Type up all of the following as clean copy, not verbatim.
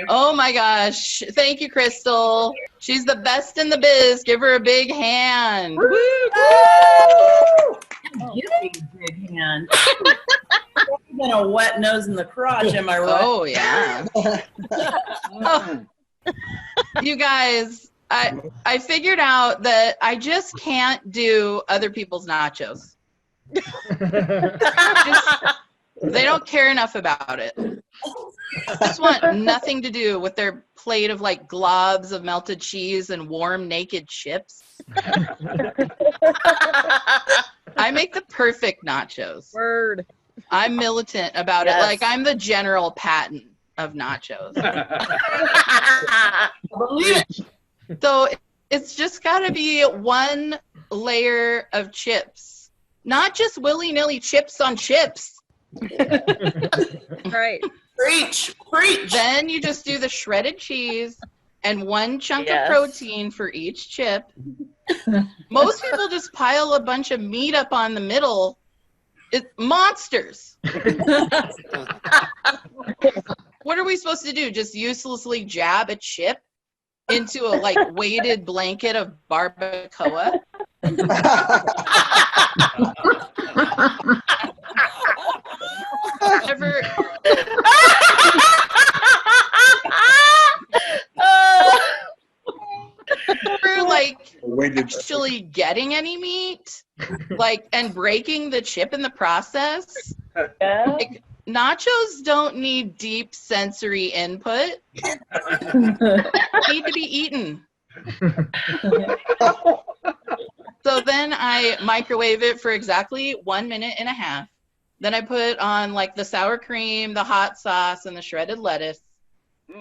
Oh my gosh. Thank you, Crystal. She's the best in the biz. Give her a big hand. Woo! Give me a big hand. Than a wet nose in the crotch, am I right? Oh, yeah. Oh. You guys, I figured out that I just can't do other people's nachos. They don't care enough about it. Just want nothing to do with their plate of like globs of melted cheese and warm naked chips. I make the perfect nachos. Word. I'm militant about it. Like I'm the General Patton of nachos. So it's just got to be one layer of chips, not just willy-nilly chips on chips. Right. Preach. Then you just do the shredded cheese and one chunk of protein for each chip. Most people just pile a bunch of meat up on the middle. It's monsters. What are we supposed to do? Just uselessly jab a chip into a like weighted blanket of barbacoa? Ever like actually getting any meat, like, and breaking the chip in the process? Like, nachos don't need deep sensory input. They need to be eaten. So then I microwave it for exactly 1.5 minutes. Then I put on like the sour cream, the hot sauce, and the shredded lettuce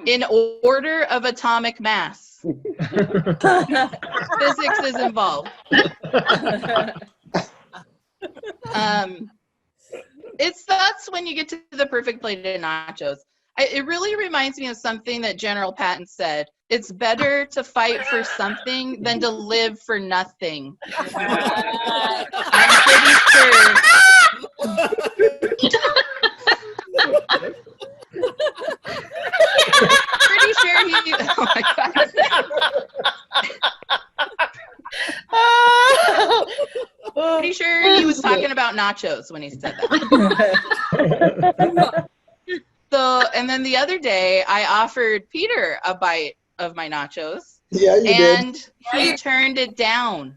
in order of atomic mass. Physics is involved. That's when you get to the perfect plate of nachos. It really reminds me of something that General Patton said. It's better to fight for something than to live for nothing. I'm pretty sure. Pretty sure he. Oh my God. Pretty sure he was talking about nachos when he said that. So, and then the other day, I offered Peter a bite of my nachos. Yeah, you and did. He turned it down.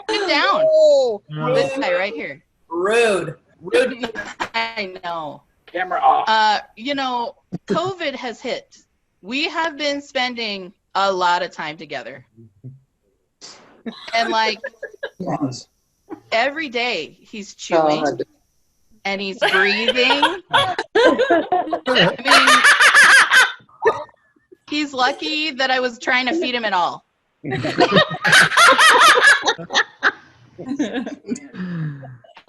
This guy right here. Rude. I know. Camera off. You know, COVID has hit. We have been spending a lot of time together. And like every day he's chewing and he's breathing. I mean, he's lucky that I was trying to feed him at all.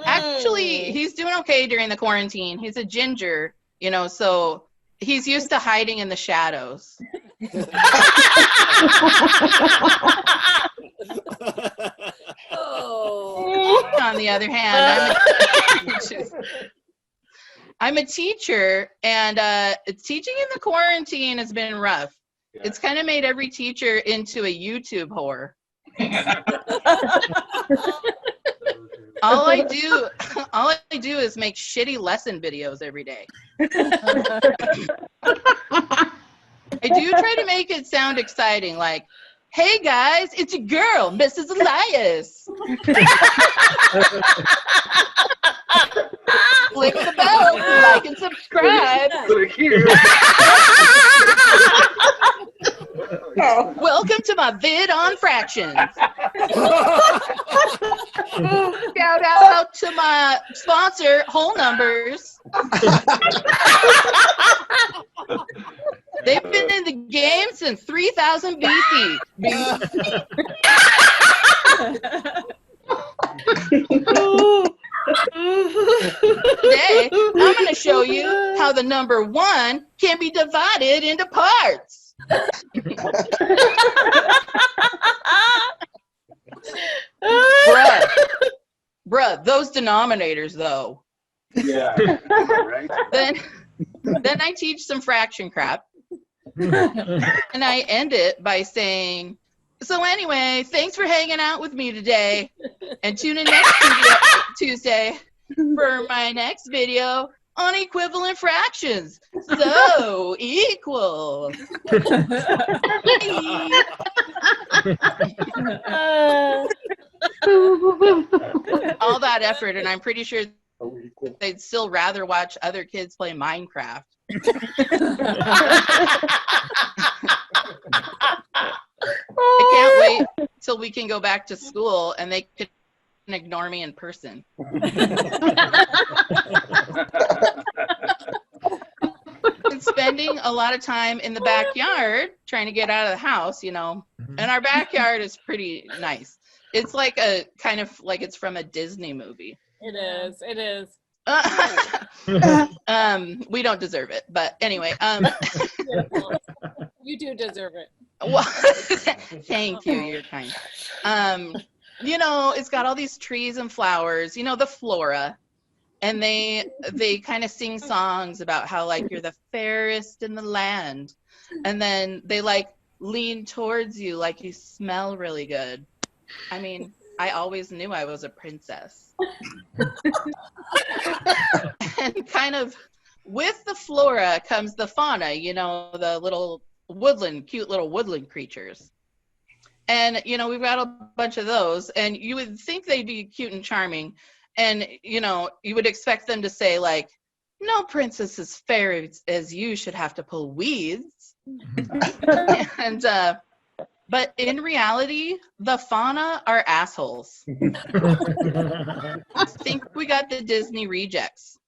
Actually, he's doing okay during the quarantine. He's a ginger, you know, so he's used to hiding in the shadows. On the other hand, I'm a teacher, and teaching in the quarantine has been rough. Yeah. It's kind of made every teacher into a YouTube whore. All I do is make shitty lesson videos every day. I do try to make it sound exciting, like, hey guys, it's your girl, Mrs. Elias. Click the bell, like and subscribe. Welcome to my vid on fractions. Shout out to my sponsor, Whole Numbers. They've been in the game since 3000 BC. Today, I'm going to show you how the number 1 can be divided into parts. Bruh, those denominators, though. Yeah, right. Then I teach some fraction crap. And I end it by saying, so anyway, thanks for hanging out with me today. And tune in next Tuesday for my next video on equivalent fractions. So equal. All that effort, and I'm pretty sure they'd still rather watch other kids play Minecraft. I can't wait till we can go back to school and they can ignore me in person. And spending a lot of time in the backyard trying to get out of the house, you know, and our backyard is pretty nice. It's like a kind of like it's from a Disney movie. It is. It is. We don't deserve it, but anyway. You do deserve it. Well, thank you. You're kind. You know, it's got all these trees and flowers. You know, the flora, and they kind of sing songs about how like you're the fairest in the land, and then they like lean towards you like you smell really good. I mean, I always knew I was a princess. And kind of with the flora comes the fauna, you know, the little cute little woodland creatures. And, you know, we've got a bunch of those, and you would think they'd be cute and charming. And, you know, you would expect them to say like, no princess as fair as you should have to pull weeds. And, but in reality, the fauna are assholes. I think we got the Disney rejects.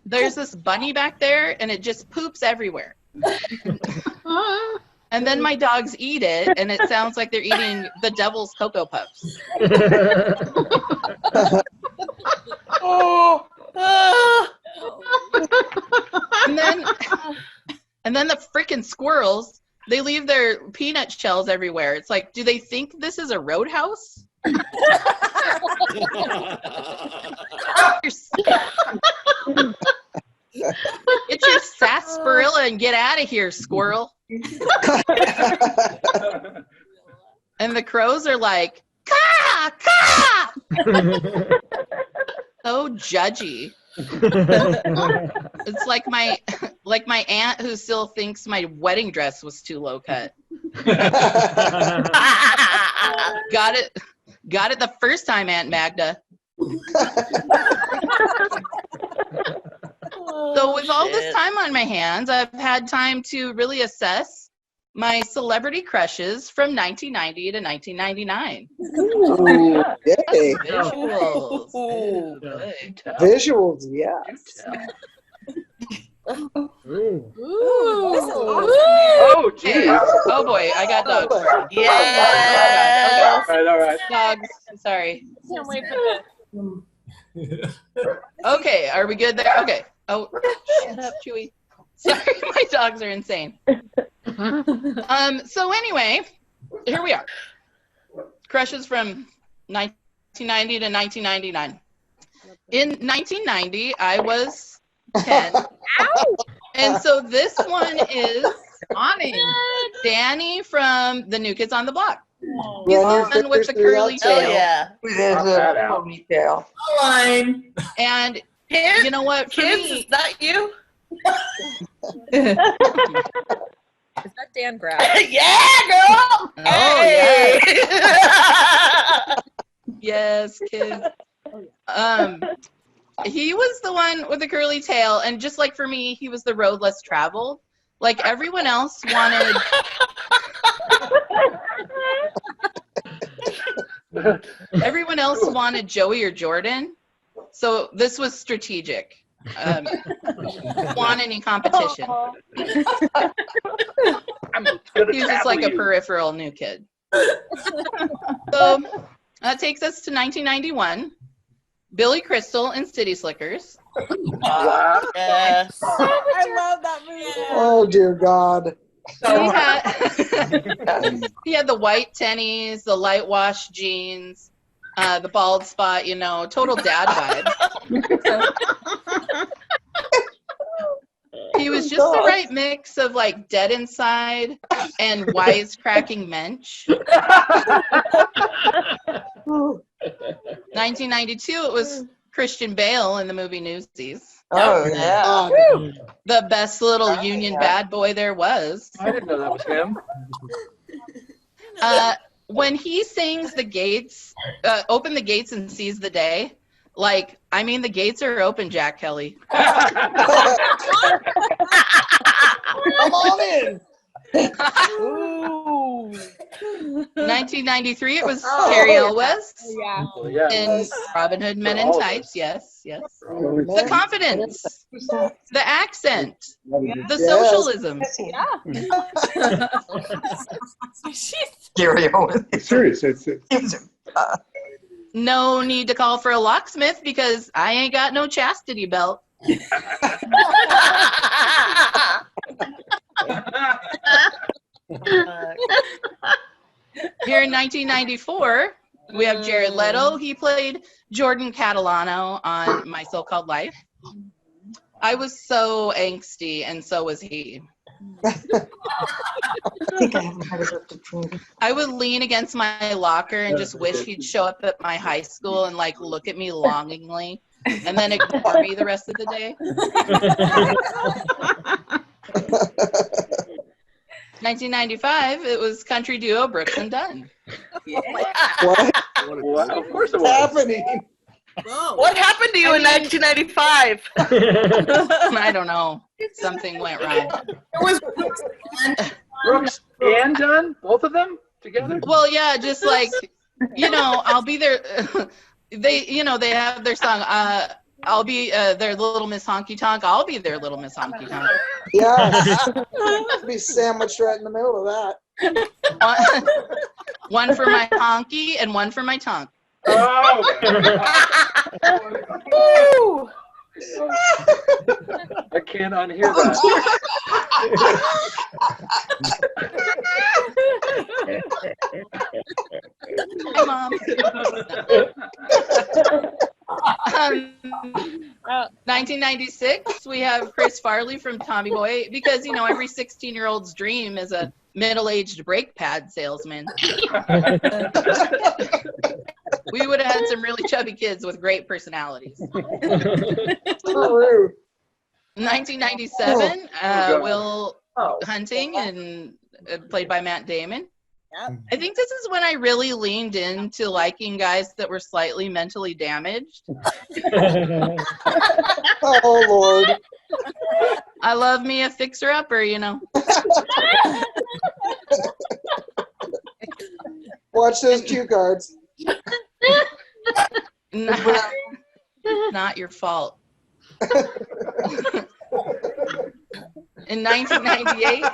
There's this bunny back there, and it just poops everywhere. And then my dogs eat it, and it sounds like they're eating the devil's Cocoa Puffs. And then the freaking squirrels, they leave their peanut shells everywhere. It's like, do they think this is a roadhouse? Get your sarsaparilla and get out of here, squirrel. And the crows are like, caw, caw. So judgy. It's like my aunt who still thinks my wedding dress was too low cut. Got it the first time, Aunt Magda. So with all this time on my hands, I've had time to really assess my celebrity crushes from 1990 to 1999. Ooh, yay. Visuals. Ooh. Good. Visuals, yeah. Ooh. Oh, geez. Oh boy, I got dogs. Yeah. All right. Dogs. Sorry. Can't wait for this. Okay, are we good there? Okay. Oh, shut up, Chewy. Sorry, my dogs are insane. So anyway, here we are. Crushes from 1990 to 1999. In 1990, I was 10. And so this one is Danny from the New Kids on the Block. He's the one with the curly tail. Oh, yeah. There's a ponytail. Line. And Kids, you know what? For kids, me, is that you? Is that Dan Graff? Yeah, girl. Oh, Hey. yes, kids. He was the one with the curly tail, and just like for me, he was the road less traveled. Like everyone else wanted. Everyone else wanted Joey or Jordan, so this was strategic. Want any competition? He was just like a peripheral new kid. So that takes us to 1991. Billy Crystal and City Slickers. Wow. Yes. I love that movie. Oh, dear God. He had the white tennies, the light wash jeans, the bald spot, you know, total dad vibe. He was just the right mix of like dead inside and wisecracking mensch. 1992, it was Christian Bale in the movie Newsies. Oh, yeah. The best little union bad boy there was. I didn't know that was him. When he sings the gates, open the gates and seize the day, like, I mean, the gates are open, Jack Kelly. Come on in. Ooh. 1993, it was Carrie Elwes Yeah. Well, yeah. in Robin Hood Men in Tights. Yes, yes. The confidence, the accent, the socialism. Gary Owens. It's serious. It's No need to call for a locksmith because I ain't got no chastity belt. Here in 1994, we have Jared Leto. He played Jordan Catalano on My So-Called Life. I was so angsty, and so was he. I think I haven't had it to I would lean against my locker and just wish he'd show up at my high school and like look at me longingly and then ignore me the rest of the day. 1995, it was country duo Brooks and Dunn. What? Well, of course it What's was. happening? What happened to you in 1995? I don't know. Something went wrong. It was Brooks and Dunn, both of them together? Well, yeah, just like, you know, I'll be there. They have their song, I'll be their little Miss Honky Tonk. I'll be their little Miss Honky Tonk. Yes. Be sandwiched right in the middle of that. One for my honky and one for my tonk. Oh! I can't unhear that. Hi, Mom. 1996, we have Chris Farley from Tommy Boy because, you know, every 16-year-old's dream is a middle-aged brake pad salesman. We would have had some really chubby kids with great personalities. So rude. 1997, Will Hunting, and played by Matt Damon. I think this is when I really leaned into liking guys that were slightly mentally damaged. Oh, Lord. I love me a fixer-upper, you know. Watch those cue cards. Not your fault. In 1998,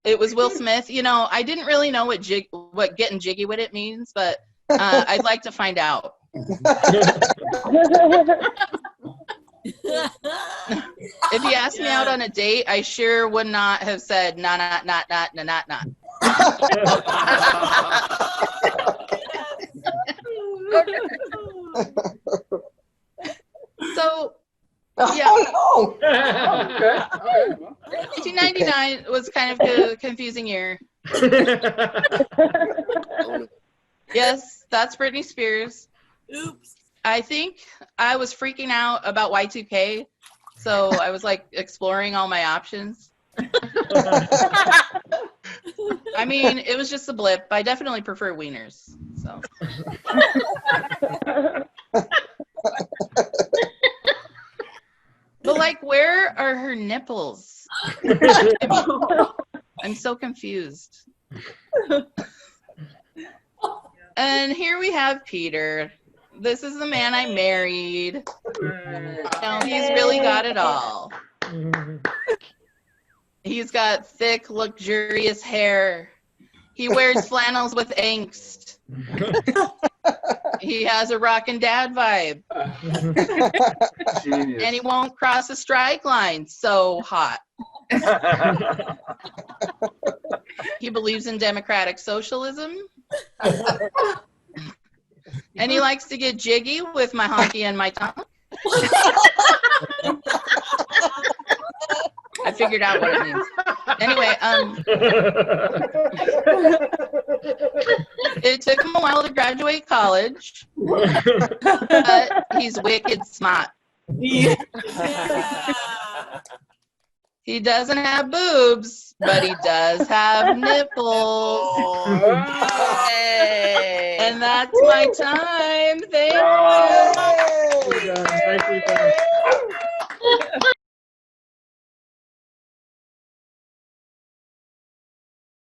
it was Will Smith. You know, I didn't really know what getting jiggy with it means, but I'd like to find out. If you asked me out on a date, I sure would not have said not. So, yeah. Oh, Okay. 1999 was kind of a confusing year. Yes, that's Britney Spears. oops. I think I was freaking out about Y2K, so I was like exploring all my options. I mean, it was just a blip. I definitely prefer wieners. So. But like, where are her nipples? I'm so confused. And here we have Peter. This is the man I married. No, he's really got it all. He's got thick, luxurious hair. He wears flannels with angst. He has a rockin' dad vibe. Genius. And he won't cross a strike line. So hot. He believes in democratic socialism. And he likes to get jiggy with my honky and my tongue. figured out what it means. Anyway, it took him a while to graduate college, but he's wicked smart. He doesn't have boobs, but he does have nipples. And that's my time. Thank you.